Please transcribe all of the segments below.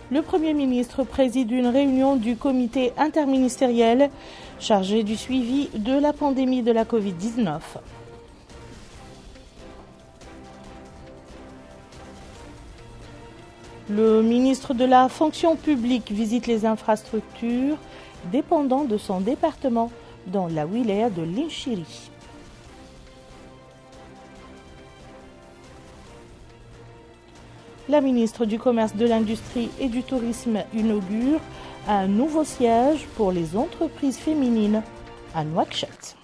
Le Premier ministre préside une réunion du comité interministériel chargé du suivi de la pandémie de la Covid-19. Le ministre de la fonction publique visite les infrastructures dépendant de son département dans la wilaya de Linchiri. La ministre du Commerce, de l'Industrie et du Tourisme inaugure un nouveau siège pour les entreprises féminines à Nouakchott.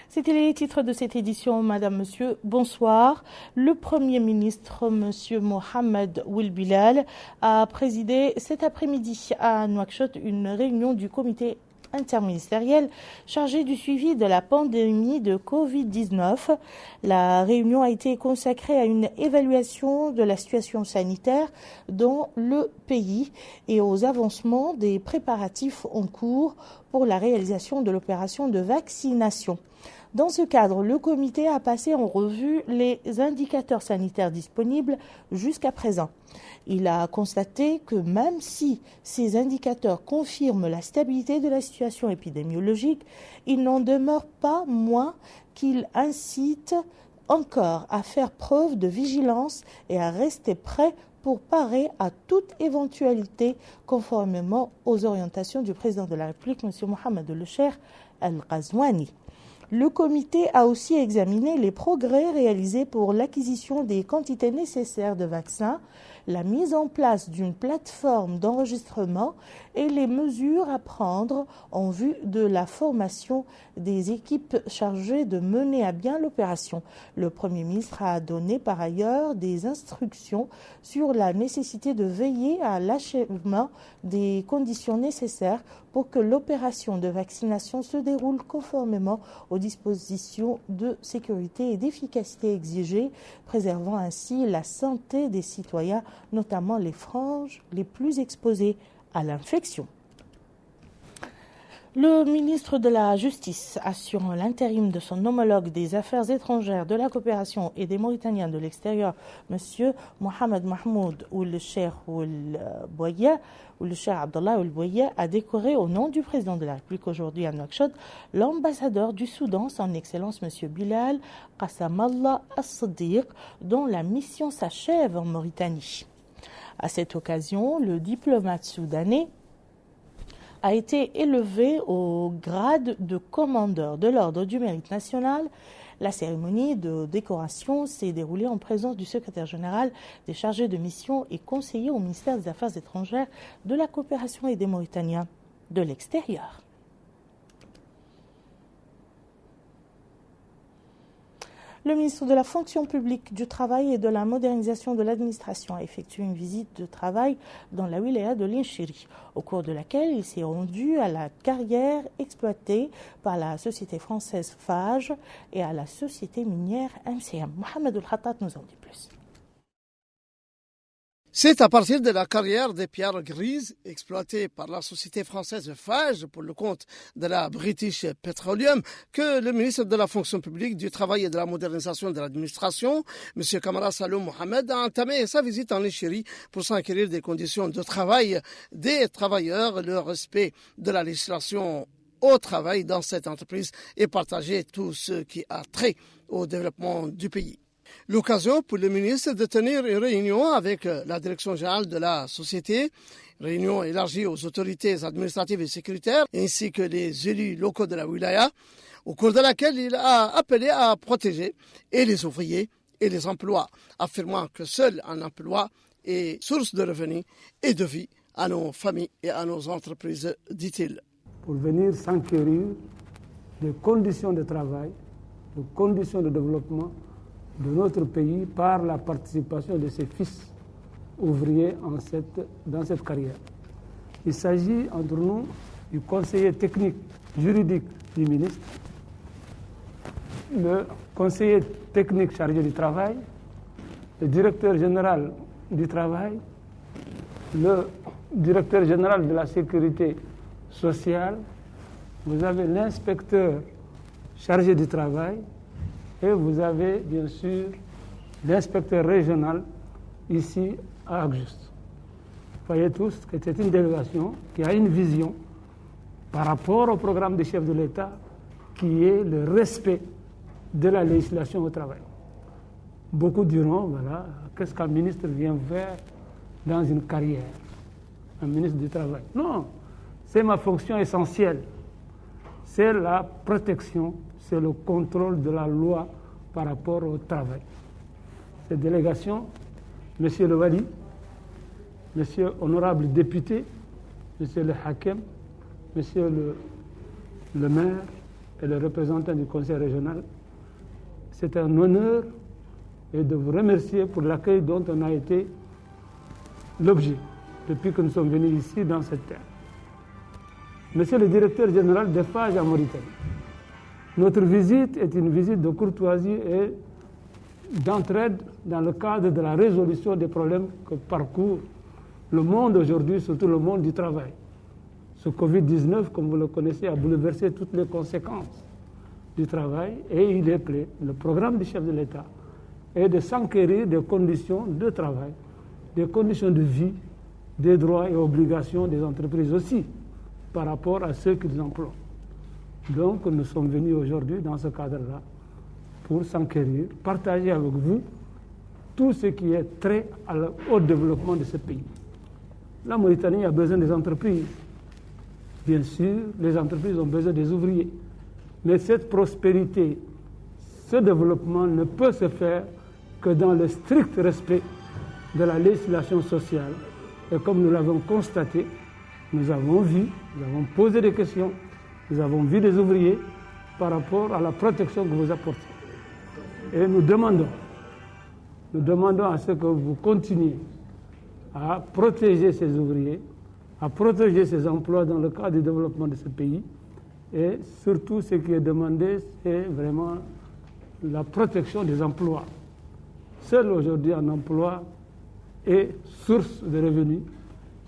C'était les titres de cette édition. Madame, Monsieur, bonsoir. Le Premier ministre, Monsieur Mohamed Ould Bilal, a présidé cet après-midi à Nouakchott une réunion du comité interministériel chargé du suivi de la pandémie de Covid-19. La réunion a été consacrée à une évaluation de la situation sanitaire dans le pays et aux avancements des préparatifs en cours pour la réalisation de l'opération de vaccination. Dans ce cadre, le comité a passé en revue les indicateurs sanitaires disponibles jusqu'à présent. Il a constaté que même si ces indicateurs confirment la stabilité de la situation épidémiologique, il n'en demeure pas moins qu'ils incitent encore à faire preuve de vigilance et à rester prêts pour parer à toute éventualité conformément aux orientations du président de la République, M. Mohamed El Cheikh Al Ghazouani. Le comité a aussi examiné les progrès réalisés pour l'acquisition des quantités nécessaires de vaccins, la mise en place d'une plateforme d'enregistrement et les mesures à prendre en vue de la formation des équipes chargées de mener à bien l'opération. Le Premier ministre a donné par ailleurs des instructions sur la nécessité de veiller à l'achèvement des conditions nécessaires pour que l'opération de vaccination se déroule conformément aux dispositions de sécurité et d'efficacité exigées, préservant ainsi la santé des citoyens, notamment les franges les plus exposées à l'infection. Le ministre de la Justice, assurant l'intérim de son homologue des Affaires étrangères, de la coopération et des Mauritaniens de l'extérieur, M. Mohamed Mahmoud Ould Cheikh Abdallah Ould Bouaya, a décoré au nom du président de la République aujourd'hui à Nouakchott l'ambassadeur du Soudan, son Excellence M. Bilal Qassamallah As-Siddiq, dont la mission s'achève en Mauritanie. À cette occasion, le diplomate soudanais a été élevé au grade de commandeur de l'Ordre du Mérite national. La cérémonie de décoration s'est déroulée en présence du secrétaire général des chargés de mission et conseiller au ministère des Affaires étrangères, de la coopération et des Mauritaniens de l'extérieur. Le ministre de la fonction publique, du travail et de la modernisation de l'administration a effectué une visite de travail dans la wilaya de Linchiri, au cours de laquelle il s'est rendu à la carrière exploitée par la société française FAGE et à la société minière MCM. Mohamed El Khattat nous en dit plus. C'est à partir de la carrière des pierres grises exploitées par la société française FAGE pour le compte de la British Petroleum que le ministre de la fonction publique, du travail et de la modernisation de l'administration, M. Kamara Saloum Mohamed, a entamé sa visite en Linchiri pour s'enquérir des conditions de travail des travailleurs, le respect de la législation au travail dans cette entreprise et partager tout ce qui a trait au développement du pays. L'occasion pour le ministre de tenir une réunion avec la direction générale de la société, réunion élargie aux autorités administratives et sécuritaires, ainsi que les élus locaux de la wilaya, au cours de laquelle il a appelé à protéger et les ouvriers et les emplois, affirmant que seul un emploi est source de revenus et de vie à nos familles et à nos entreprises, dit-il. Pour venir s'enquérir des conditions de travail, des conditions de développement de notre pays par la participation de ses fils ouvriers dans cette carrière. Il s'agit entre nous du conseiller technique juridique du ministre, le conseiller technique chargé du travail, le directeur général du travail, le directeur général de la sécurité sociale, vous avez l'inspecteur chargé du travail, et vous avez bien sûr l'inspecteur régional ici à Agjust. Vous voyez tous que c'est une délégation qui a une vision par rapport au programme des chefs de l'État qui est le respect de la législation au travail. Beaucoup diront, voilà, qu'est-ce qu'un ministre vient faire dans une carrière, un ministre du Travail? Non, c'est ma fonction essentielle. C'est la protection, c'est le contrôle de la loi par rapport au travail. Cette délégation, Monsieur le Wali, Monsieur honorable député, Monsieur le Hakem, Monsieur le maire et le représentant du conseil régional, c'est un honneur et de vous remercier pour l'accueil dont on a été l'objet depuis que nous sommes venus ici dans cette terre. Monsieur le directeur général des FAGE en Mauritanie, notre visite est une visite de courtoisie et d'entraide dans le cadre de la résolution des problèmes que parcourt le monde aujourd'hui, surtout le monde du travail. Ce Covid-19, comme vous le connaissez, a bouleversé toutes les conséquences du travail et il est prêt, le programme du chef de l'État, est de s'enquérir des conditions de travail, des conditions de vie, des droits et obligations des entreprises aussi, par rapport à ceux qu'ils emploient. Donc nous sommes venus aujourd'hui dans ce cadre-là pour s'enquérir, partager avec vous tout ce qui est trait au développement de ce pays. La Mauritanie a besoin des entreprises. Bien sûr, les entreprises ont besoin des ouvriers. Mais cette prospérité, ce développement ne peut se faire que dans le strict respect de la législation sociale. Et comme nous l'avons constaté, nous avons vu, nous avons posé des questions, nous avons vu des ouvriers par rapport à la protection que vous apportez. Et nous demandons à ce que vous continuiez à protéger ces ouvriers, à protéger ces emplois dans le cadre du développement de ce pays. Et surtout, ce qui est demandé, c'est vraiment la protection des emplois. Seul aujourd'hui un emploi est source de revenus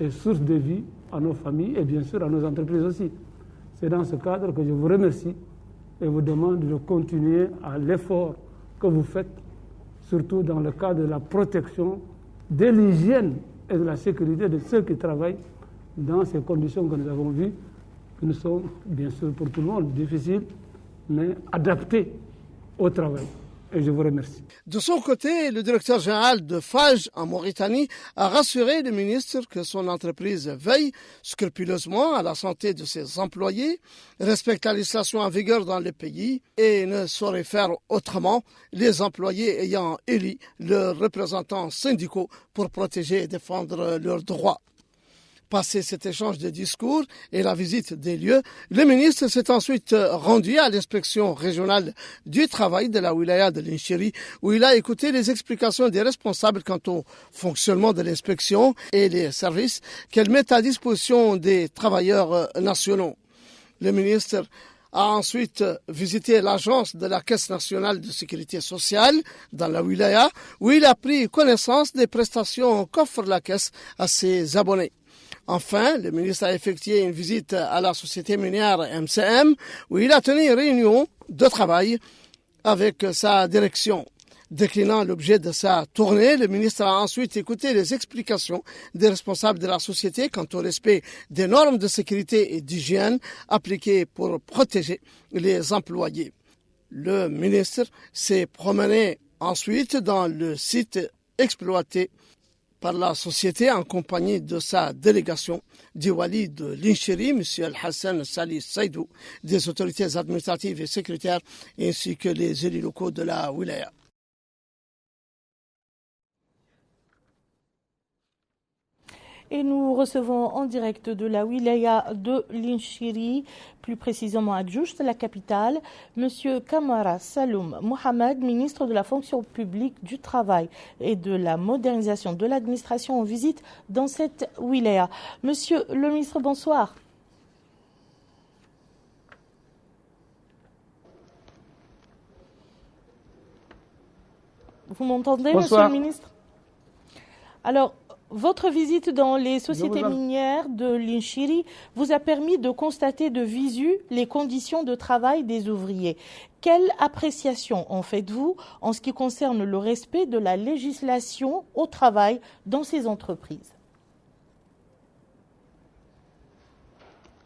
et source de vie à nos familles et bien sûr à nos entreprises aussi. C'est dans ce cadre que je vous remercie et vous demande de continuer à l'effort que vous faites, surtout dans le cadre de la protection, de l'hygiène et de la sécurité de ceux qui travaillent dans ces conditions que nous avons vues, qui nous sont bien sûr pour tout le monde difficiles, mais adaptées au travail. Et je vous remercie. De son côté, le directeur général de FAGE en Mauritanie a rassuré le ministre que son entreprise veille scrupuleusement à la santé de ses employés, respecte la législation en vigueur dans le pays et ne saurait faire autrement, les employés ayant élu leurs représentants syndicaux pour protéger et défendre leurs droits. Passé cet échange de discours et la visite des lieux, le ministre s'est ensuite rendu à l'inspection régionale du travail de la wilaya de Linchiri, où il a écouté les explications des responsables quant au fonctionnement de l'inspection et les services qu'elle met à disposition des travailleurs nationaux. Le ministre a ensuite visité l'agence de la Caisse nationale de sécurité sociale dans la wilaya, où il a pris connaissance des prestations qu'offre la Caisse à ses abonnés. Enfin, le ministre a effectué une visite à la société minière MCM, où il a tenu une réunion de travail avec sa direction. Déclinant l'objet de sa tournée, le ministre a ensuite écouté les explications des responsables de la société quant au respect des normes de sécurité et d'hygiène appliquées pour protéger les employés. Le ministre s'est promené ensuite dans le site exploité par la société en compagnie de sa délégation du Wali de Linchiri, M. Al-Hassan Salih Saïdou, des autorités administratives et sécuritaires, ainsi que les élus locaux de la wilaya. Et nous recevons en direct de la wilaya de Linchiri, plus précisément à Djoust, la capitale, M. Kamara Saloum Mohamed, ministre de la fonction publique, du travail et de la modernisation de l'administration en visite dans cette wilaya. Monsieur le ministre, bonsoir. Vous m'entendez, Bonsoir. Monsieur le ministre? Alors, Votre visite dans les sociétés minières de Linchiri vous a permis de constater de visu les conditions de travail des ouvriers. Quelle appréciation en faites-vous en ce qui concerne le respect de la législation au travail dans ces entreprises?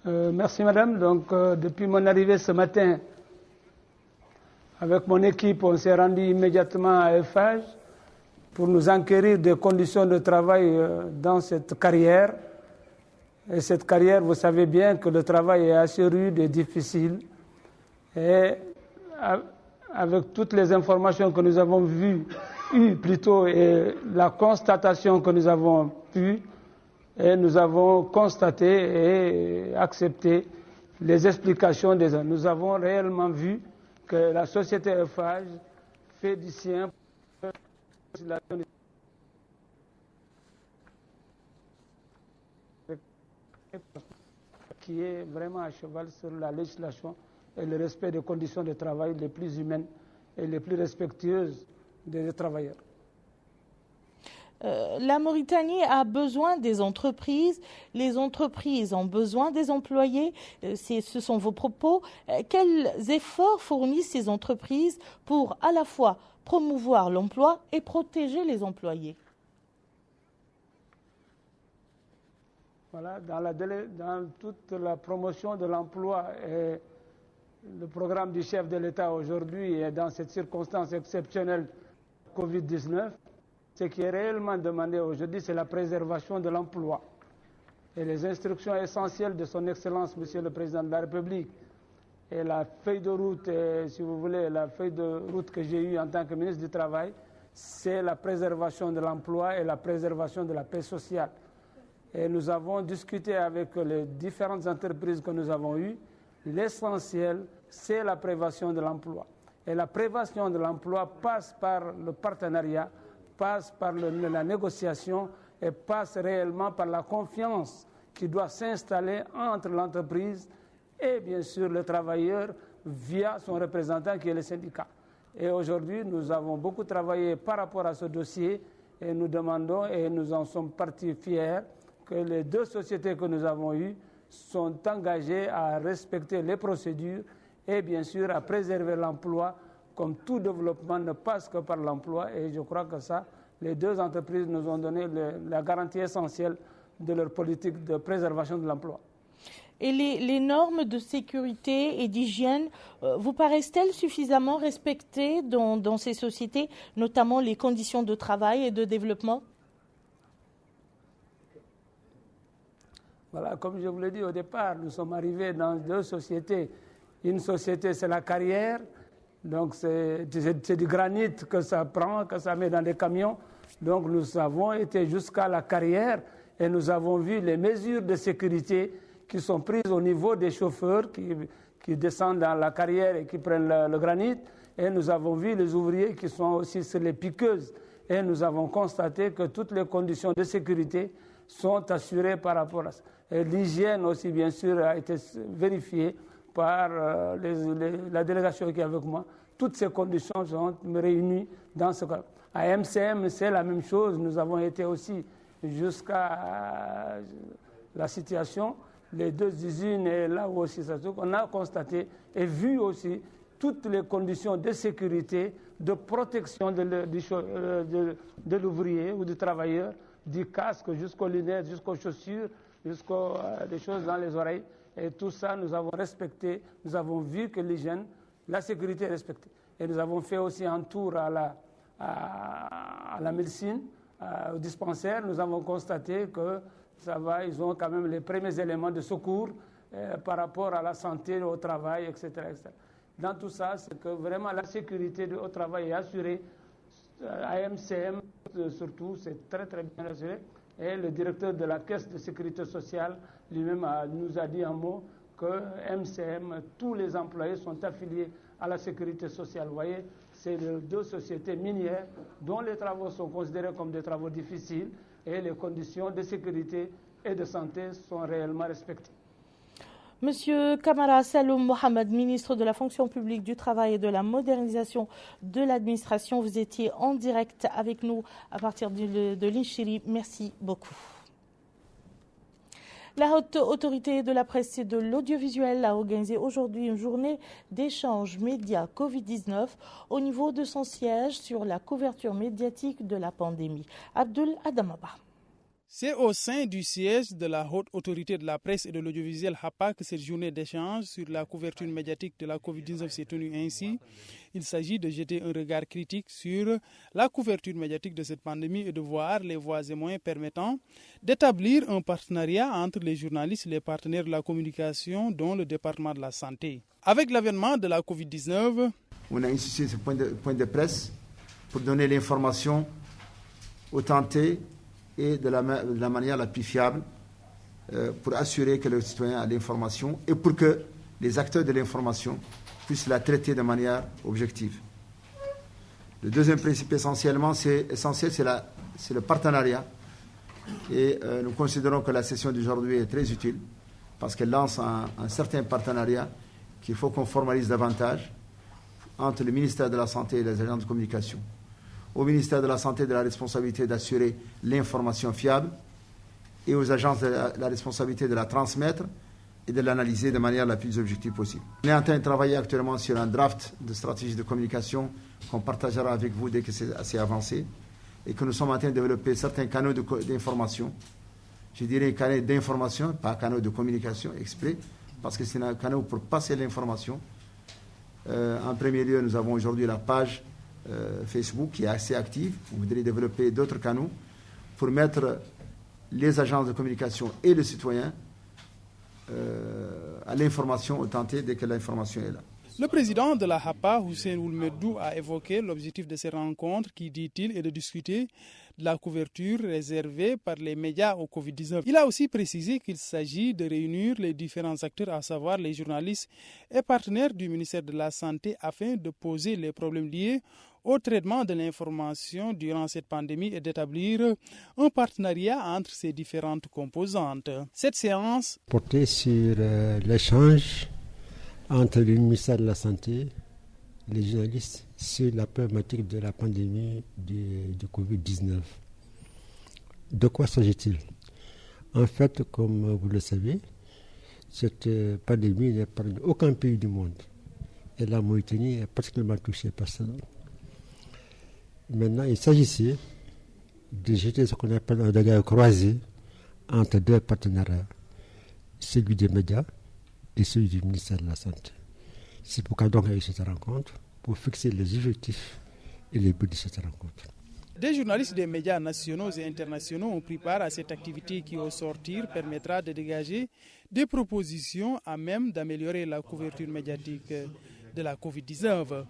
Merci madame. Donc depuis mon arrivée ce matin, avec mon équipe, on s'est rendu immédiatement à Eiffage pour nous enquérir des conditions de travail dans cette carrière. Et cette carrière, vous savez bien que le travail est assez rude et difficile. Et avec toutes les informations que nous avons eues plutôt, et la constatation que nous avons eue, et nous avons constaté et accepté les explications des uns. Nous avons réellement vu que la société Eiffage fait du sien qui est vraiment à cheval sur la législation et le respect des conditions de travail les plus humaines et les plus respectueuses des travailleurs. La Mauritanie a besoin des entreprises, les entreprises ont besoin des employés, ce sont vos propos. Quels efforts fournissent ces entreprises pour à la fois promouvoir l'emploi et protéger les employés? Voilà, dans toute la promotion de l'emploi et le programme du chef de l'État aujourd'hui et dans cette circonstance exceptionnelle Covid-19, ce qui est réellement demandé aujourd'hui, c'est la préservation de l'emploi. Et les instructions essentielles de son Excellence, Monsieur le Président de la République, et la feuille de route, si vous voulez, la feuille de route que j'ai eue en tant que ministre du Travail, c'est la préservation de l'emploi et la préservation de la paix sociale. Et nous avons discuté avec les différentes entreprises que nous avons eues. L'essentiel, c'est la prévention de l'emploi. Et la prévention de l'emploi passe par le partenariat, passe par la négociation et passe réellement par la confiance qui doit s'installer entre l'entreprise et bien sûr le travailleur via son représentant qui est le syndicat. Et aujourd'hui, nous avons beaucoup travaillé par rapport à ce dossier et nous demandons et nous en sommes partis fiers que les deux sociétés que nous avons eues sont engagées à respecter les procédures et bien sûr à préserver l'emploi. Comme tout développement ne passe que par l'emploi, et je crois que ça, les deux entreprises nous ont donné la garantie essentielle de leur politique de préservation de l'emploi. Et les normes de sécurité et d'hygiène vous paraissent-elles suffisamment respectées dans ces sociétés, notamment les conditions de travail et de développement? Voilà, comme je vous l'ai dit au départ, nous sommes arrivés dans deux sociétés. Une société, c'est la carrière. Donc c'est du granit que ça prend, que ça met dans des camions. Donc nous avons été jusqu'à la carrière et nous avons vu les mesures de sécurité qui sont prises au niveau des chauffeurs qui descendent dans la carrière et qui prennent le granit. Et nous avons vu les ouvriers qui sont aussi sur les piqueuses. Et nous avons constaté que toutes les conditions de sécurité sont assurées par rapport à ça. Et l'hygiène aussi, bien sûr, a été vérifiée par la délégation qui est avec moi. Toutes ces conditions sont réunies dans ce cas. À MCM, c'est la même chose. Nous avons été aussi jusqu'à la situation. Les deux usines, et là où aussi ça se trouve, on a constaté et vu aussi toutes les conditions de sécurité, de protection de l'ouvrier ou du travailleur, du casque jusqu'aux lunettes, jusqu'aux chaussures, jusqu'aux des choses dans les oreilles. Et tout ça, nous avons respecté, nous avons vu que l'hygiène, la sécurité est respectée. Et nous avons fait aussi un tour à la médecine, au dispensaire. Nous avons constaté que ça va, ils ont quand même les premiers éléments de secours par rapport à la santé au travail, etc., etc. Dans tout ça, c'est que vraiment la sécurité au travail est assurée. À MCM, surtout, c'est très, très bien assuré. Et le directeur de la Caisse de sécurité sociale lui-même nous a dit un mot que MCM, tous les employés sont affiliés à la sécurité sociale. Vous voyez, c'est les deux sociétés minières dont les travaux sont considérés comme des travaux difficiles et les conditions de sécurité et de santé sont réellement respectées. Monsieur Kamara Saloum Mohamed, ministre de la fonction publique, du travail et de la modernisation de l'administration, vous étiez en direct avec nous à partir de l'Inchiri. Merci beaucoup. La haute autorité de la presse et de l'audiovisuel a organisé aujourd'hui une journée d'échange médias Covid-19 au niveau de son siège sur la couverture médiatique de la pandémie. Abdul Adamaba. C'est au sein du siège de la haute autorité de la presse et de l'audiovisuel HAPA que cette journée d'échange sur la couverture médiatique de la Covid-19 s'est tenue ainsi. Il s'agit de jeter un regard critique sur la couverture médiatique de cette pandémie et de voir les voies et moyens permettant d'établir un partenariat entre les journalistes et les partenaires de la communication, dont le département de la santé. Avec l'avènement de la Covid-19, on a institué ce point de presse pour donner l'information authentique et de la manière la plus fiable pour assurer que le citoyen a l'information et pour que les acteurs de l'information puissent la traiter de manière objective. Le deuxième principe c'est le partenariat. Et nous considérons que la session d'aujourd'hui est très utile parce qu'elle lance un certain partenariat qu'il faut qu'on formalise davantage entre le ministère de la Santé et les agences de communication. Au ministère de la Santé de la responsabilité d'assurer l'information fiable et aux agences de la responsabilité de la transmettre et de l'analyser de manière la plus objective possible. On est en train de travailler actuellement sur un draft de stratégie de communication qu'on partagera avec vous dès que c'est assez avancé et que nous sommes en train de développer certains canaux d'information. Je dirais canaux d'information, pas canaux de communication exprès, parce que c'est un canal pour passer l'information. En premier lieu, nous avons aujourd'hui la page Facebook qui est assez active. On voudrait développer d'autres canaux pour mettre les agences de communication et le citoyen à l'information authentique dès que l'information est là. Le président de la HAPA, Hussein Oulmedou, a évoqué l'objectif de ces rencontres qui, dit-il, est de discuter de la couverture réservée par les médias au Covid-19. Il a aussi précisé qu'il s'agit de réunir les différents acteurs, à savoir les journalistes et partenaires du ministère de la Santé, afin de poser les problèmes liés au traitement de l'information durant cette pandémie et d'établir un partenariat entre ces différentes composantes. Cette séance portait sur l'échange entre le ministère de la Santé, les journalistes, sur la problématique de la pandémie du Covid-19. De quoi s'agit-il? En fait, comme vous le savez, cette pandémie n'épargne aucun pays du monde. Et la Mauritanie est particulièrement touchée par cela. Maintenant, il s'agissait de jeter ce qu'on appelle un regard croisé entre deux partenariats, celui des médias et celui du ministère de la Santé. C'est pourquoi donc il y a eu cette rencontre, pour fixer les objectifs et les buts de cette rencontre. Des journalistes des médias nationaux et internationaux ont pris part à cette activité qui, au sortir, permettra de dégager des propositions à même d'améliorer la couverture médiatique de la Covid-19.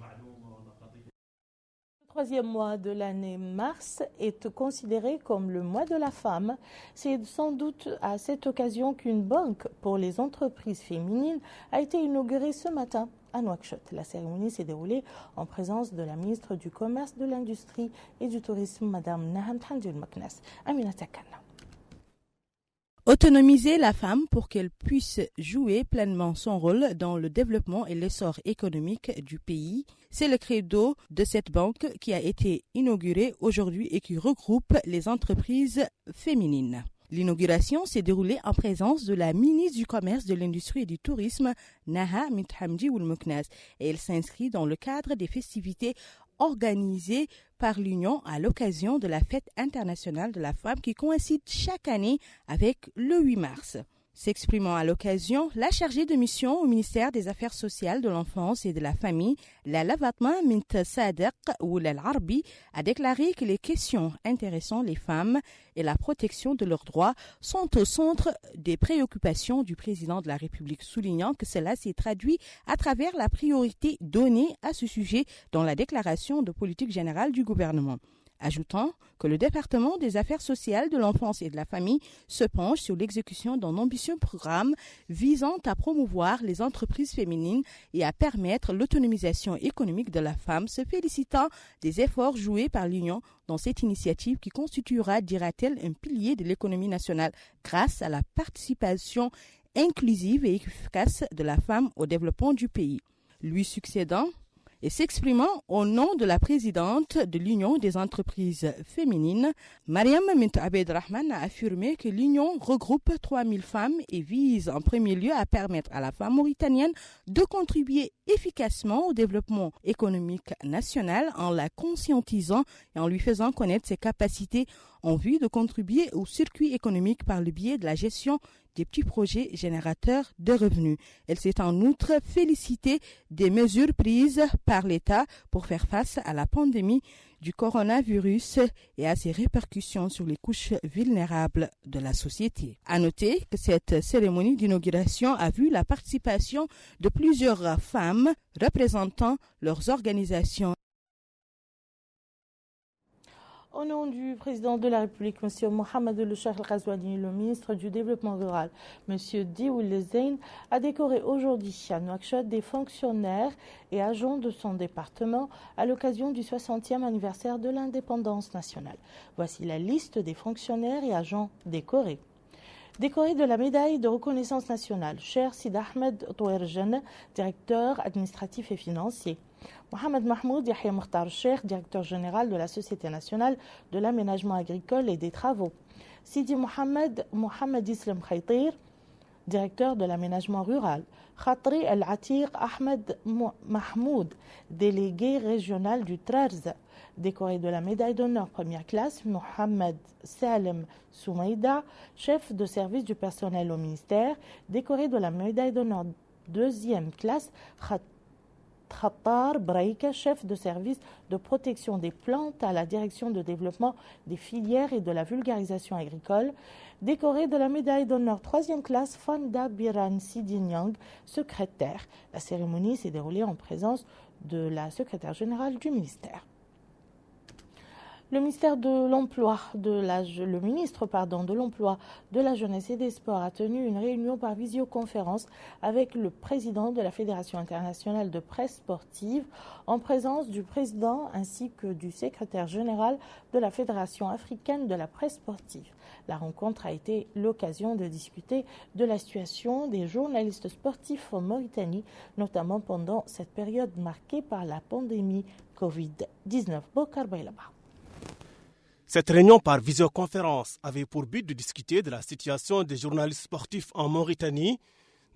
Le troisième mois de l'année mars est considéré comme le mois de la femme. C'est sans doute à cette occasion qu'une banque pour les entreprises féminines a été inaugurée ce matin à Nouakchott. La cérémonie s'est déroulée en présence de la ministre du Commerce, de l'Industrie et du Tourisme, Mme Naham Thandil Maknas. Amina Takana. Autonomiser la femme pour qu'elle puisse jouer pleinement son rôle dans le développement et l'essor économique du pays, c'est le credo de cette banque qui a été inaugurée aujourd'hui et qui regroupe les entreprises féminines. L'inauguration s'est déroulée en présence de la ministre du Commerce, de l'Industrie et du Tourisme, Naha Mithamdi Oulmouknaz, et elle s'inscrit dans le cadre des festivités organisées par l'Union à l'occasion de la Fête internationale de la femme qui coïncide chaque année avec le 8 mars. S'exprimant à l'occasion, la chargée de mission au ministère des Affaires sociales, de l'enfance et de la famille, Lala Fatma Mint Sadek Oulal Arbi, a déclaré que les questions intéressant les femmes et la protection de leurs droits sont au centre des préoccupations du président de la République, soulignant que cela s'est traduit à travers la priorité donnée à ce sujet dans la déclaration de politique générale du gouvernement. Ajoutant que le département des affaires sociales, de l'enfance et de la famille se penche sur l'exécution d'un ambitieux programme visant à promouvoir les entreprises féminines et à permettre l'autonomisation économique de la femme, se félicitant des efforts joués par l'Union dans cette initiative qui constituera, dira-t-elle, un pilier de l'économie nationale grâce à la participation inclusive et efficace de la femme au développement du pays. Lui succédant et s'exprimant au nom de la présidente de l'Union des entreprises féminines, Mariam Mint Abed Rahman a affirmé que l'Union regroupe 3000 femmes et vise en premier lieu à permettre à la femme mauritanienne de contribuer efficacement au développement économique national en la conscientisant et en lui faisant connaître ses capacités en vue de contribuer au circuit économique par le biais de la gestion des petits projets générateurs de revenus. Elle s'est en outre félicitée des mesures prises par l'État pour faire face à la pandémie du coronavirus et à ses répercussions sur les couches vulnérables de la société. À noter que cette cérémonie d'inauguration a vu la participation de plusieurs femmes représentant leurs organisations. Au nom du président de la République, M. Mohamed El Cheikh El Ghazouani, le ministre du Développement rural, M. Dioul Zeyn, a décoré aujourd'hui à Nouakchott des fonctionnaires et agents de son département à l'occasion du 60e anniversaire de l'indépendance nationale. Voici la liste des fonctionnaires et agents décorés. Décoré de la médaille de reconnaissance nationale, Cher Sid Ahmed Touerjen, directeur administratif et financier. Mohamed Mahmoud Yahya Mokhtar Cheikh, directeur général de la Société nationale de l'aménagement agricole et des travaux. Sidi Mohamed Islam Khaytir, directeur de l'aménagement rural. Khatri El-Atiq Ahmed Mahmoud, délégué régional du Trarza. Décoré de la médaille d'honneur première classe, Mohamed Salem Soumaïda, chef de service du personnel au ministère. Décoré de la médaille d'honneur deuxième classe, Khattar Braïka, chef de service de protection des plantes à la direction de développement des filières et de la vulgarisation agricole. Décoré de la médaille d'honneur troisième classe, Fanda Biran Sidinyang, secrétaire. La cérémonie s'est déroulée en présence de la secrétaire générale du ministère. Le ministre de l'Emploi, de l'Emploi, de la Jeunesse et des Sports a tenu une réunion par visioconférence avec le président de la Fédération internationale de presse sportive en présence du président ainsi que du secrétaire général de la Fédération africaine de la presse sportive. La rencontre a été l'occasion de discuter de la situation des journalistes sportifs en Mauritanie, notamment pendant cette période marquée par la pandémie Covid-19. Bokar Baylaba. Cette réunion par visioconférence avait pour but de discuter de la situation des journalistes sportifs en Mauritanie,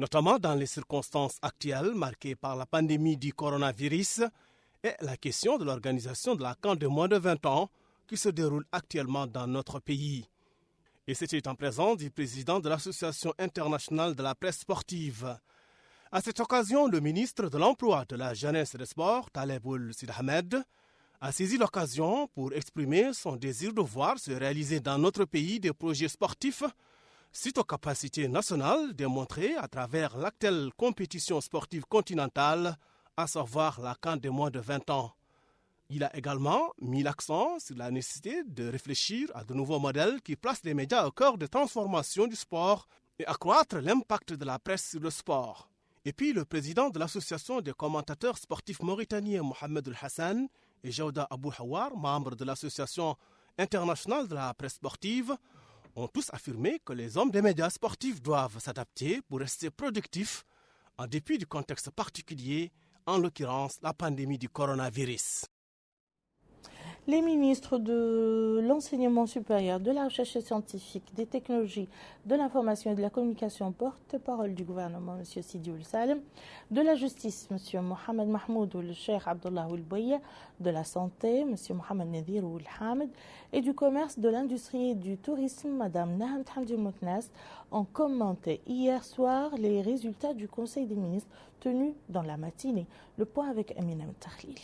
notamment dans les circonstances actuelles marquées par la pandémie du coronavirus et la question de l'organisation de la CAN de moins de 20 ans qui se déroule actuellement dans notre pays. Et c'était en présence du président de l'Association internationale de la presse sportive. À cette occasion, le ministre de l'Emploi, de la Jeunesse et des Sports, Taleb Sid Ahmed, a saisi l'occasion pour exprimer son désir de voir se réaliser dans notre pays des projets sportifs suite aux capacités nationales démontrées à travers l'actuelle compétition sportive continentale, à savoir la CAN de moins de 20 ans. Il a également mis l'accent sur la nécessité de réfléchir à de nouveaux modèles qui placent les médias au cœur de transformation du sport et accroître l'impact de la presse sur le sport. Et puis le président de l'association des commentateurs sportifs mauritaniens, Mohamed El Hassan, et Jaouda Abou Hawar, membre de l'Association internationale de la presse sportive, ont tous affirmé que les hommes des médias sportifs doivent s'adapter pour rester productifs en dépit du contexte particulier, en l'occurrence la pandémie du coronavirus. Les ministres de l'enseignement supérieur, de la recherche scientifique, des technologies, de l'information et de la communication, porte-parole du gouvernement, M. Sidi Ould Salem, de la justice, M. Mohamed Mahmoud Ould Cheikh Abdullah Ould Bouya, de la santé, M. Mohamed Nadir Ould Hamed, et du commerce, de l'industrie et du tourisme, Mme Naham Hamdi Mouknas, ont commenté hier soir les résultats du Conseil des ministres tenu dans la matinée. Le point avec Amina Mtakhlil.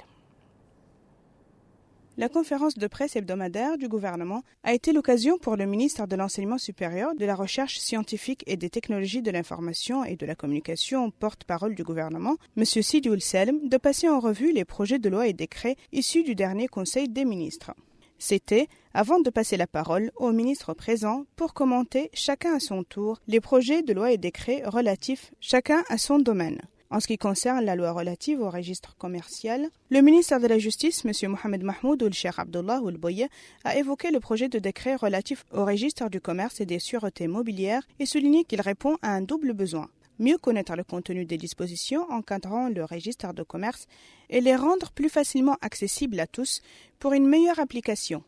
La conférence de presse hebdomadaire du gouvernement a été l'occasion pour le ministre de l'Enseignement supérieur, de la Recherche scientifique et des technologies de l'information et de la communication, porte-parole du gouvernement, M. Sidi Ould Salem, de passer en revue les projets de loi et décrets issus du dernier Conseil des ministres. C'était avant de passer la parole aux ministres présents pour commenter chacun à son tour les projets de loi et décrets relatifs chacun à son domaine. En ce qui concerne la loi relative au registre commercial, le ministre de la Justice, M. Mohamed Mahmoud Ould-Cheikh Abdullah Ould-Boye, a évoqué le projet de décret relatif au registre du commerce et des sûretés mobilières et souligné qu'il répond à un double besoin. Mieux connaître le contenu des dispositions encadrant le registre de commerce et les rendre plus facilement accessibles à tous pour une meilleure application.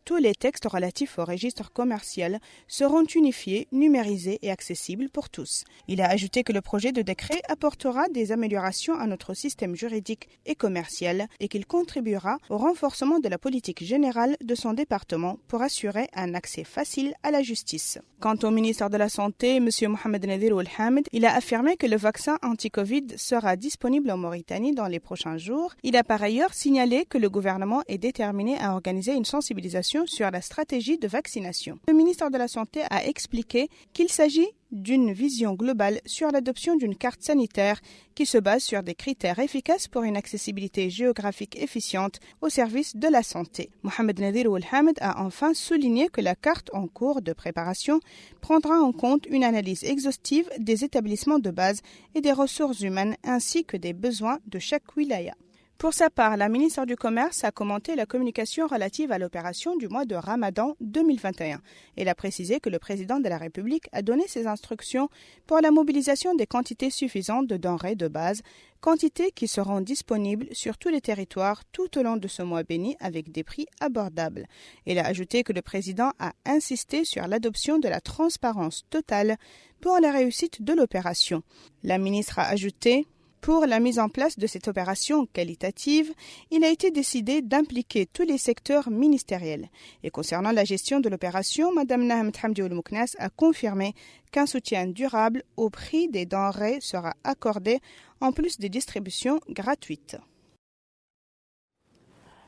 Tous les textes relatifs au registre commercial seront unifiés, numérisés et accessibles pour tous. Il a ajouté que le projet de décret apportera des améliorations à notre système juridique et commercial et qu'il contribuera au renforcement de la politique générale de son département pour assurer un accès facile à la justice. Quant au ministre de la Santé, M. Mohamed Nadir Ould-Hamid, il a affirmé que le vaccin anti-Covid sera disponible en Mauritanie dans les prochains jours. Il a par ailleurs signalé que le gouvernement est déterminé à organiser une sensibilisation sur la stratégie de vaccination. Le ministre de la Santé a expliqué qu'il s'agit d'une vision globale sur l'adoption d'une carte sanitaire qui se base sur des critères efficaces pour une accessibilité géographique efficiente au service de la santé. Mohamed Nadir Ould-Hamid a enfin souligné que la carte en cours de préparation prendra en compte une analyse exhaustive des établissements de base et des ressources humaines ainsi que des besoins de chaque wilaya. Pour sa part, la ministre du Commerce a commenté la communication relative à l'opération du mois de Ramadan 2021. Elle a précisé que le président de la République a donné ses instructions pour la mobilisation des quantités suffisantes de denrées de base, quantités qui seront disponibles sur tous les territoires tout au long de ce mois béni avec des prix abordables. Elle a ajouté que le président a insisté sur l'adoption de la transparence totale pour la réussite de l'opération. La ministre a ajouté: pour la mise en place de cette opération qualitative, il a été décidé d'impliquer tous les secteurs ministériels. Et concernant la gestion de l'opération, Mme Nahamed Hamdi Ould-Mouknas a confirmé qu'un soutien durable au prix des denrées sera accordé en plus des distributions gratuites.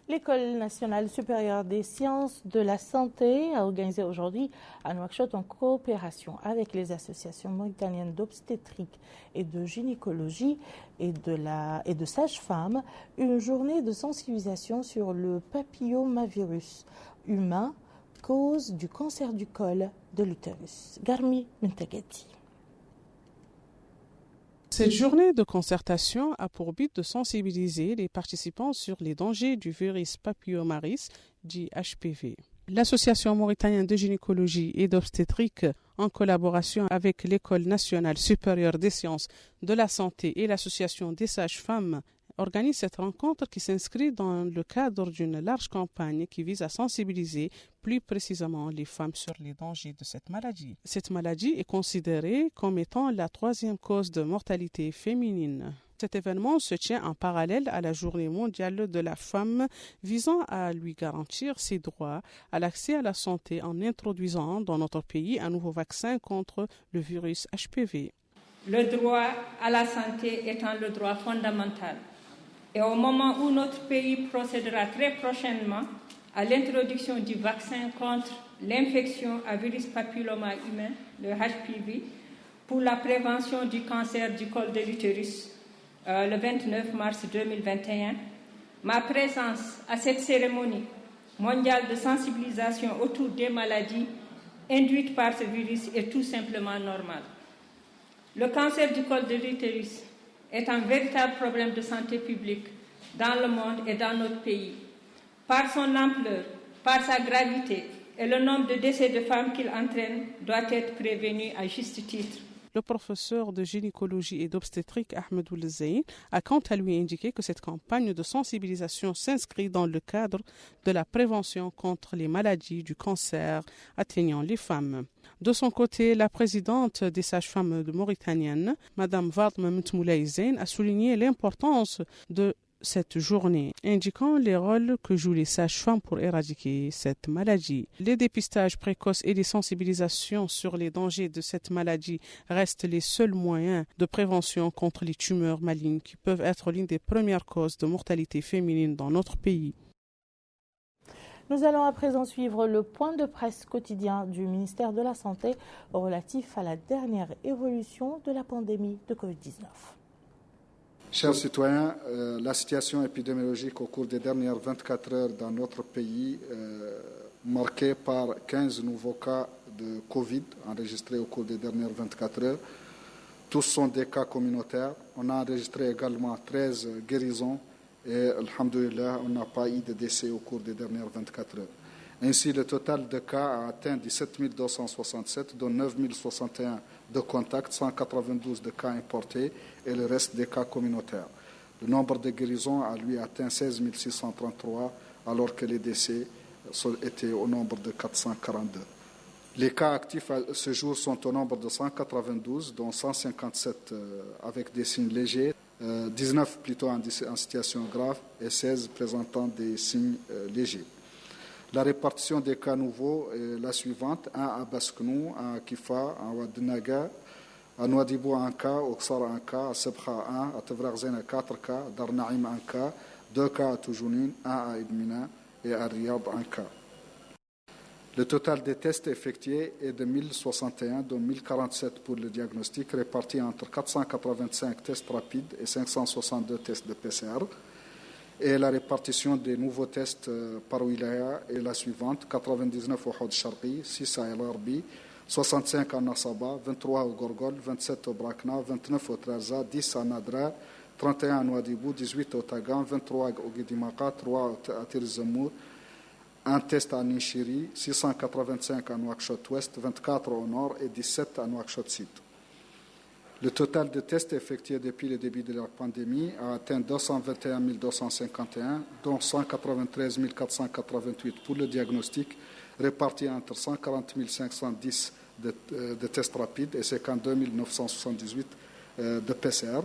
L'École nationale supérieure des sciences de la santé a organisé aujourd'hui à Nouakchott, en coopération avec les associations mauritaniennes d'obstétrique et de gynécologie et de sages-femmes, une journée de sensibilisation sur le papillomavirus humain, cause du cancer du col de l'utérus. Garmi Mentagati. Cette journée de concertation a pour but de sensibiliser les participants sur les dangers du virus papillomavirus, dit HPV. L'Association mauritanienne de gynécologie et d'obstétrique, en collaboration avec l'École nationale supérieure des sciences de la santé et l'Association des sages-femmes, organise cette rencontre qui s'inscrit dans le cadre d'une large campagne qui vise à sensibiliser plus précisément les femmes sur les dangers de cette maladie. Cette maladie est considérée comme étant la 3e cause de mortalité féminine. Cet événement se tient en parallèle à la Journée mondiale de la femme visant à lui garantir ses droits à l'accès à la santé en introduisant dans notre pays un nouveau vaccin contre le virus HPV. Le droit à la santé étant le droit fondamental. Et au moment où notre pays procédera très prochainement à l'introduction du vaccin contre l'infection à virus papilloma humain, le HPV, pour la prévention du cancer du col de l'utérus, le 29 mars 2021, ma présence à cette cérémonie mondiale de sensibilisation autour des maladies induites par ce virus est tout simplement normale. Le cancer du col de l'utérus est un véritable problème de santé publique dans le monde et dans notre pays. Par son ampleur, par sa gravité et le nombre de décès de femmes qu'il entraîne doit être prévenu à juste titre. Le professeur de gynécologie et d'obstétrique Ahmed Ould-Zeyn a quant à lui indiqué que cette campagne de sensibilisation s'inscrit dans le cadre de la prévention contre les maladies du cancer atteignant les femmes. De son côté, la présidente des sages-femmes mauritaniennes, Mme Fatma Mentmoulaye Zeyn, a souligné l'importance de cette journée, indiquant les rôles que jouent les sages-femmes pour éradiquer cette maladie. Les dépistages précoces et les sensibilisations sur les dangers de cette maladie restent les seuls moyens de prévention contre les tumeurs malignes qui peuvent être l'une des premières causes de mortalité féminine dans notre pays. Nous allons à présent suivre le point de presse quotidien du ministère de la Santé relatif à la dernière évolution de la pandémie de Covid-19. Chers citoyens, la situation épidémiologique au cours des dernières 24 heures dans notre pays, marquée par 15 nouveaux cas de Covid enregistrés au cours des dernières 24 heures, Tous sont des cas communautaires. On a enregistré également 13 guérisons et, alhamdoulilah, on n'a pas eu de décès au cours des dernières 24 heures. Ainsi, le total de cas a atteint 17 267, dont 9 061 de contacts, 192 de cas importés et le reste des cas communautaires. Le nombre de guérisons a, lui, atteint 16 633, alors que les décès étaient au nombre de 442. Les cas actifs à ce jour sont au nombre de 192, dont 157 avec des signes légers, 19 plutôt en situation grave et 16 présentant des signes légers. La répartition des cas nouveaux est la suivante: 1 à Basknou, 1 à Kifa, 1 à Wadnaga, à Nouadhibou 1 cas, au Ksara 1 cas, à Sebkha 1, à Tevraghzen 4 cas, à Dar Naïm 1 cas, 2 cas à Toujounine, 1 à Edmina et à Riyad 1 cas. Le total des tests effectués est de 1061, dont 1047 pour le diagnostic, répartis entre 485 tests rapides et 562 tests de PCR. Et la répartition des nouveaux tests par wilaya est la suivante: 99 au Houd Sharqi, 6 à El Arbi, 65 à Nasaba, 23 au Gorgol, 27 au Brakna, 29 au Trarza, 10 à Nadra, 31 à Nouadhibou, 18 au Tagan, 23 au Guidimaka, 3 à Tirzamour, un test à Nishiri, 685 à Nouakchott-Ouest, 24 au nord et 17 à Nouakchott-Sud. Le total de tests effectués depuis le début de la pandémie a atteint 221 251, dont 193 488 pour le diagnostic, répartis entre 140 510 de tests rapides et 52 978 de PCR.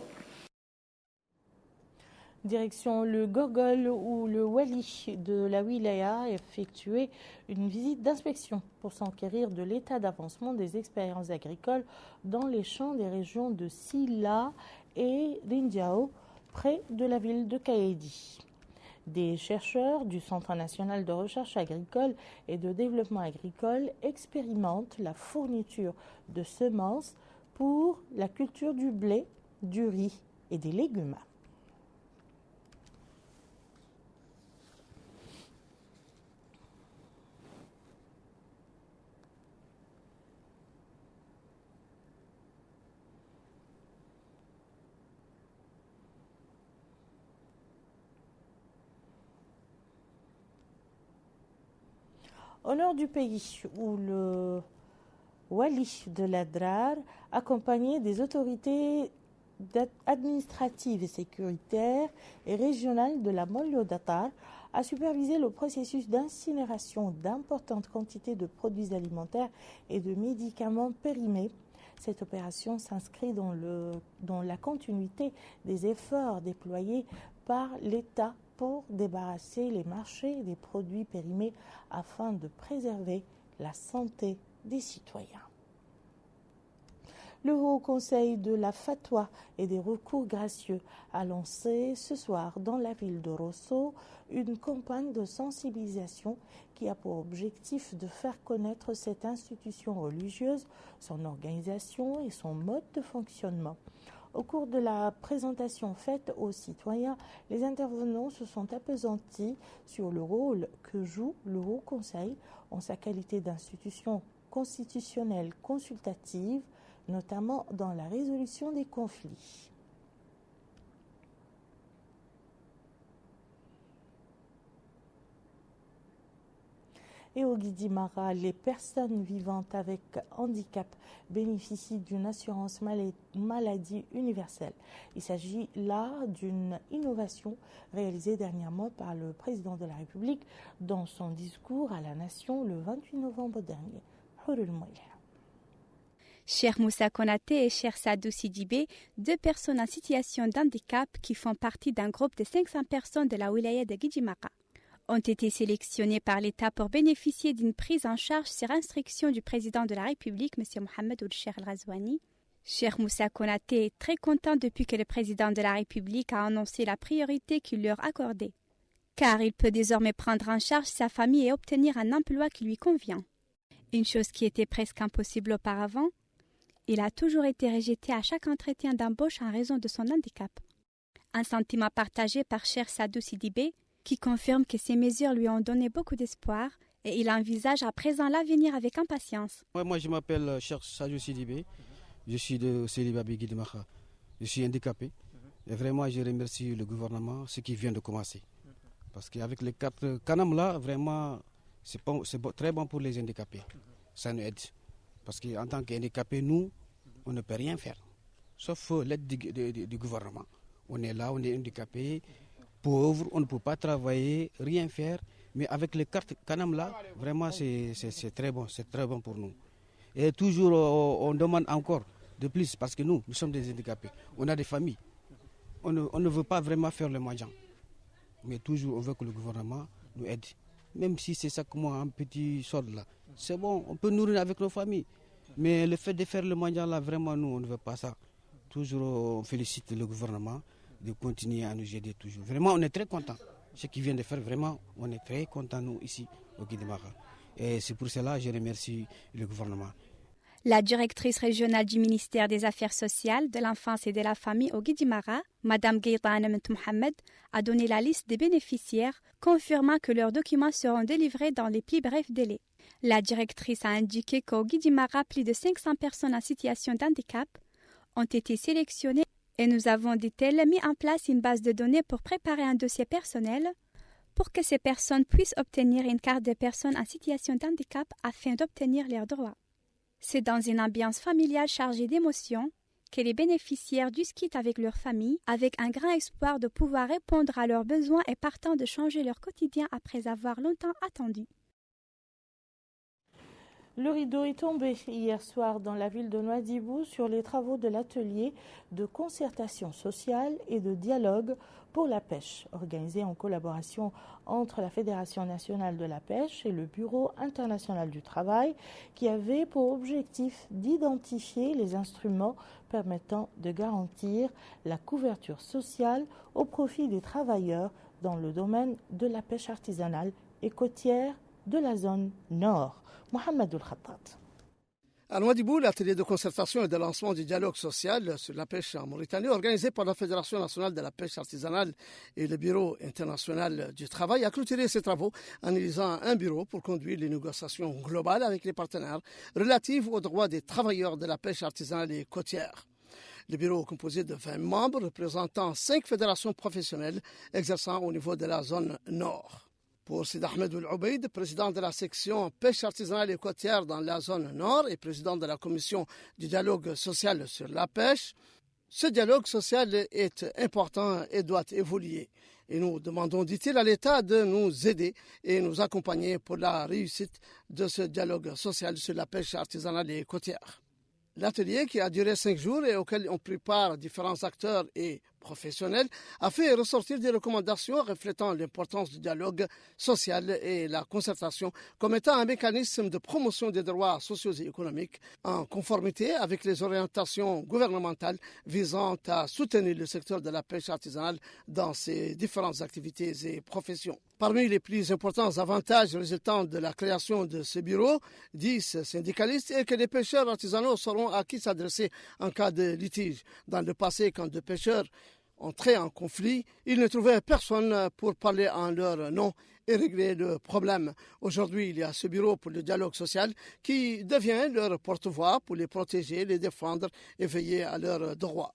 Direction le Gorgol où le wali de la wilaya a effectué une visite d'inspection pour s'enquérir de l'état d'avancement des expériences agricoles dans les champs des régions de Silla et Rindiao, près de la ville de Kaedi. Des chercheurs du Centre national de recherche agricole et de développement agricole expérimentent la fourniture de semences pour la culture du blé, du riz et des légumes. Au nord du pays, où le wali de l'Adrar, accompagné des autorités administratives et sécuritaires et régionales de la Mollo-Datar, a supervisé le processus d'incinération d'importantes quantités de produits alimentaires et de médicaments périmés. Cette opération s'inscrit dans la continuité des efforts déployés par l'État pour débarrasser les marchés des produits périmés afin de préserver la santé des citoyens. Le Haut Conseil de la Fatwa et des recours gracieux a lancé ce soir dans la ville de Rosso une campagne de sensibilisation qui a pour objectif de faire connaître cette institution religieuse, son organisation et son mode de fonctionnement. Au cours de la présentation faite aux citoyens, les intervenants se sont appesantis sur le rôle que joue le Haut Conseil en sa qualité d'institution constitutionnelle consultative, notamment dans la résolution des conflits. Et au Guidimara, les personnes vivant avec handicap bénéficient d'une assurance maladie universelle. Il s'agit là d'une innovation réalisée dernièrement par le président de la République dans son discours à la nation le 28 novembre dernier. Cheikh Moussa Konaté et Cheikh Sadou Sidibé, deux personnes en situation d'handicap qui font partie d'un groupe de 500 personnes de la wilaya de Guidimara, ont été sélectionnés par l'État pour bénéficier d'une prise en charge sur instruction du président de la République, M. Mohamed Ould Cheikh El Ghazouani. Cheikh Moussa Konaté est très content depuis que le président de la République a annoncé la priorité qu'il leur accordait, car il peut désormais prendre en charge sa famille et obtenir un emploi qui lui convient. Une chose qui était presque impossible auparavant. Il a toujours été rejeté à chaque entretien d'embauche en raison de son handicap. Un sentiment partagé par Cheikh Sadou Sidibé, qui confirme que ces mesures lui ont donné beaucoup d'espoir et il envisage à présent l'avenir avec impatience. Moi je m'appelle Cheikh Sadou Sidibé, Je suis de Célibabi Guidimaka. Je suis handicapé. Et vraiment, je remercie le gouvernement, ce qui vient de commencer. Parce qu'avec les 4 Kanam là, vraiment, c'est très bon pour les handicapés. Ça nous aide. Parce qu'en tant qu'handicapés, nous, on ne peut rien faire. Sauf l'aide du gouvernement. On est là, on est handicapés, pauvres, on ne peut pas travailler, rien faire. Mais avec les cartes Kanam là, vraiment, c'est très bon pour nous. Et toujours, on demande encore de plus, parce que nous sommes des handicapés. On a des familles. On ne veut pas vraiment faire le mendiant. Mais toujours, on veut que le gouvernement nous aide. Même si c'est ça comme moi, un petit solde là. C'est bon, on peut nourrir avec nos familles. Mais le fait de faire le mendiant là, vraiment, nous, on ne veut pas ça. Toujours, on félicite le gouvernement de continuer à nous aider toujours. Vraiment, on est très contents. Ce qu'il vient de faire, vraiment, on est très contents, nous, ici, au Guidimaka. Et c'est pour cela que je remercie le gouvernement. La directrice régionale du ministère des Affaires sociales, de l'enfance et de la famille au Guidimara, Mme Gaïtane Mohamed, a donné la liste des bénéficiaires, confirmant que leurs documents seront délivrés dans les plus brefs délais. La directrice a indiqué qu'au Guidimara, plus de 500 personnes en situation d'handicap ont été sélectionnées et nous avons, dit-elle, mis en place une base de données pour préparer un dossier personnel pour que ces personnes puissent obtenir une carte de personnes en situation d'handicap afin d'obtenir leurs droits. C'est dans une ambiance familiale chargée d'émotions que les bénéficiaires discutent avec leur famille avec un grand espoir de pouvoir répondre à leurs besoins et partant de changer leur quotidien après avoir longtemps attendu. Le rideau est tombé hier soir dans la ville de Nouadhibou sur les travaux de l'atelier de concertation sociale et de dialogue pour la pêche, organisé en collaboration entre la Fédération nationale de la pêche et le Bureau international du travail, qui avait pour objectif d'identifier les instruments permettant de garantir la couverture sociale au profit des travailleurs dans le domaine de la pêche artisanale et côtière de la zone nord. Mohamed Khattat. À Nouadhibou, l'atelier de concertation et de lancement du dialogue social sur la pêche en Mauritanie, organisé par la Fédération nationale de la pêche artisanale et le Bureau international du travail, a clôturé ses travaux en élisant un bureau pour conduire les négociations globales avec les partenaires relatives aux droits des travailleurs de la pêche artisanale et côtière. Le bureau est composé de 20 membres représentant 5 fédérations professionnelles exerçant au niveau de la zone nord. Pour Sid Ahmed Oul-Obeid, président de la section pêche artisanale et côtière dans la zone nord et président de la commission du dialogue social sur la pêche, ce dialogue social est important et doit évoluer. Et nous demandons, dit-il, à l'État de nous aider et nous accompagner pour la réussite de ce dialogue social sur la pêche artisanale et côtière. L'atelier, qui a duré 5 jours et auquel ont pris part différents acteurs et professionnels, a fait ressortir des recommandations reflétant l'importance du dialogue social et la concertation comme étant un mécanisme de promotion des droits sociaux et économiques en conformité avec les orientations gouvernementales visant à soutenir le secteur de la pêche artisanale dans ses différentes activités et professions. Parmi les plus importants avantages résultant de la création de ce bureau, disent syndicalistes, est que les pêcheurs artisanaux sauront à qui s'adresser en cas de litige. Dans le passé, quand deux pêcheurs entraient en conflit, ils ne trouvaient personne pour parler en leur nom et régler le problème. Aujourd'hui, il y a ce bureau pour le dialogue social qui devient leur porte-voix pour les protéger, les défendre et veiller à leurs droits.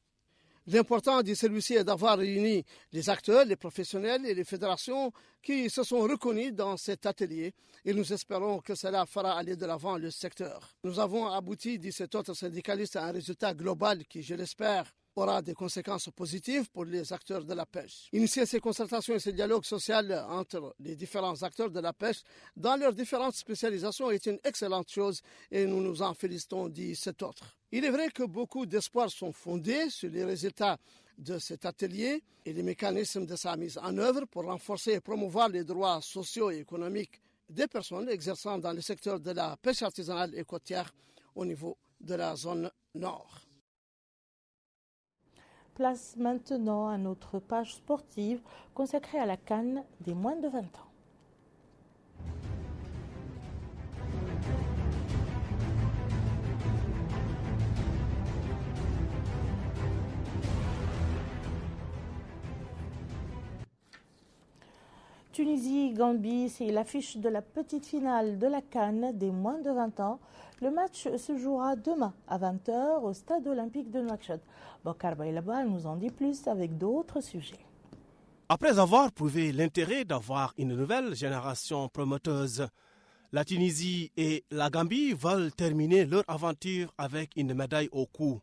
L'important de celui-ci est d'avoir réuni les acteurs, les professionnels et les fédérations qui se sont reconnus dans cet atelier et nous espérons que cela fera aller de l'avant le secteur. Nous avons abouti, dit cet autre syndicaliste, à un résultat global qui, je l'espère, aura des conséquences positives pour les acteurs de la pêche. Initier ces concertations et ce dialogue social entre les différents acteurs de la pêche dans leurs différentes spécialisations est une excellente chose et nous nous en félicitons, dit cet autre. Il est vrai que beaucoup d'espoirs sont fondés sur les résultats de cet atelier et les mécanismes de sa mise en œuvre pour renforcer et promouvoir les droits sociaux et économiques des personnes exerçant dans le secteur de la pêche artisanale et côtière au niveau de la zone nord. Place maintenant à notre page sportive consacrée à la CAN des moins de 20 ans. Tunisie-Gambie, c'est l'affiche de la petite finale de la CAN des moins de 20 ans. Le match se jouera demain à 20h au stade olympique de Nouakchott. Bokar Bailaba nous en dit plus avec d'autres sujets. Après avoir prouvé l'intérêt d'avoir une nouvelle génération promoteuse, la Tunisie et la Gambie veulent terminer leur aventure avec une médaille au cou.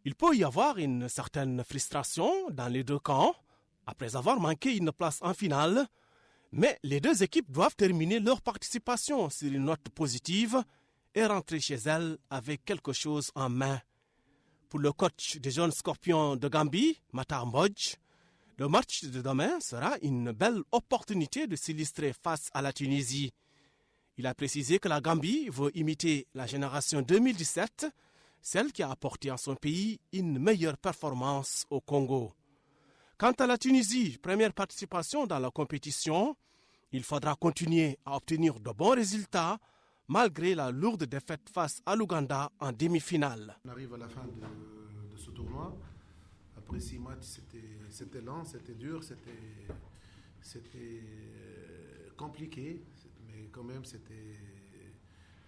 Il peut y avoir une certaine frustration dans les deux camps après avoir manqué une place en finale, mais les deux équipes doivent terminer leur participation sur une note positive et rentrer chez elles avec quelque chose en main. Pour le coach des jeunes scorpions de Gambie, Matar Mbodj, le match de demain sera une belle opportunité de s'illustrer face à la Tunisie. Il a précisé que la Gambie veut imiter la génération 2017, celle qui a apporté à son pays une meilleure performance au Congo. Quant à la Tunisie, première participation dans la compétition, il faudra continuer à obtenir de bons résultats malgré la lourde défaite face à l'Ouganda en demi-finale. On arrive à la fin de ce tournoi. Après 6 matchs, c'était lent, c'était dur, c'était compliqué, mais quand même c'était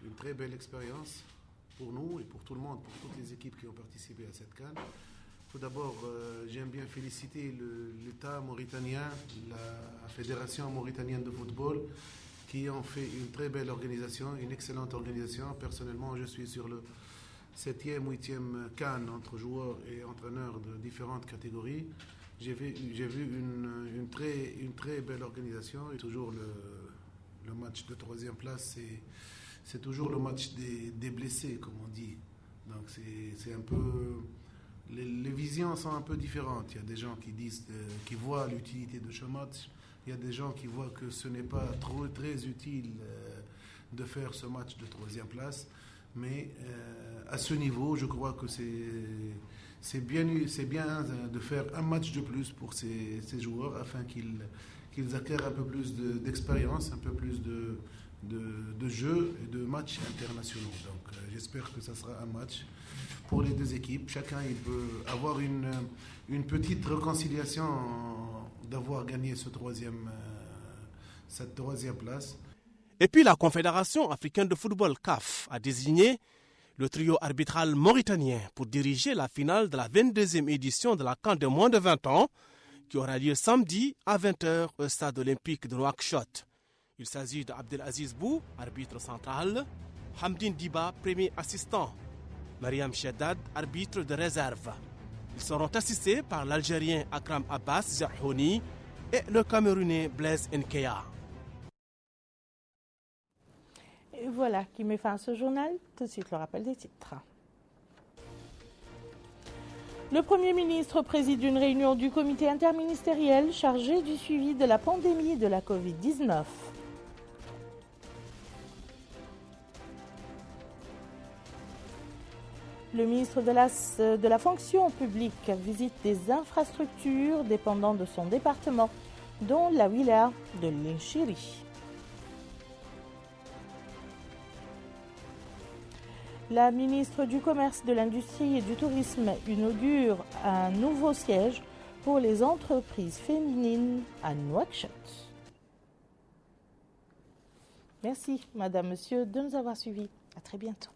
une très belle expérience pour nous et pour tout le monde, pour toutes les équipes qui ont participé à cette CAN. Tout d'abord, j'aime bien féliciter l'État mauritanien, la Fédération mauritanienne de football, qui ont fait une très belle organisation, une excellente organisation. Personnellement, je suis sur le 7e, 8e CAN entre joueurs et entraîneurs de différentes catégories. J'ai vu une très belle organisation. Et toujours le match de 3e place, c'est toujours le match des blessés, comme on dit. Donc c'est un peu... Les visions sont un peu différentes. Il y a des gens qui disent, qui voient l'utilité de ce match. Il y a des gens qui voient que ce n'est pas très utile de faire ce match de 3e place. Mais à ce niveau, je crois que c'est bien de faire un match de plus pour ces joueurs afin qu'ils acquièrent un peu plus d'expérience, un peu plus de jeux et de matchs internationaux. Donc j'espère que ça sera un match pour les deux équipes. Chacun il peut avoir une petite réconciliation d'avoir gagné cette 3e place. Et puis la Confédération africaine de football CAF a désigné le trio arbitral mauritanien pour diriger la finale de la 22e édition de la CAN de moins de 20 ans qui aura lieu samedi à 20h au stade olympique de Nouakchott. Il s'agit d'Abdelaziz Bou, arbitre central, Hamdine Diba, premier assistant, Mariam Cheddad, arbitre de réserve. Ils seront assistés par l'Algérien Akram Abbas Zahouni et le Camerounais Blaise Nkeya. Et voilà qui met fin à ce journal. Tout de suite le rappel des titres. Le Premier ministre préside une réunion du comité interministériel chargé du suivi de la pandémie de la Covid-19. Le ministre de la fonction publique visite des infrastructures dépendant de son département, dont la wilaya de Linchiri. La ministre du Commerce, de l'Industrie et du Tourisme inaugure un nouveau siège pour les entreprises féminines à Nouakchott. Merci, Madame, Monsieur, de nous avoir suivis. À très bientôt.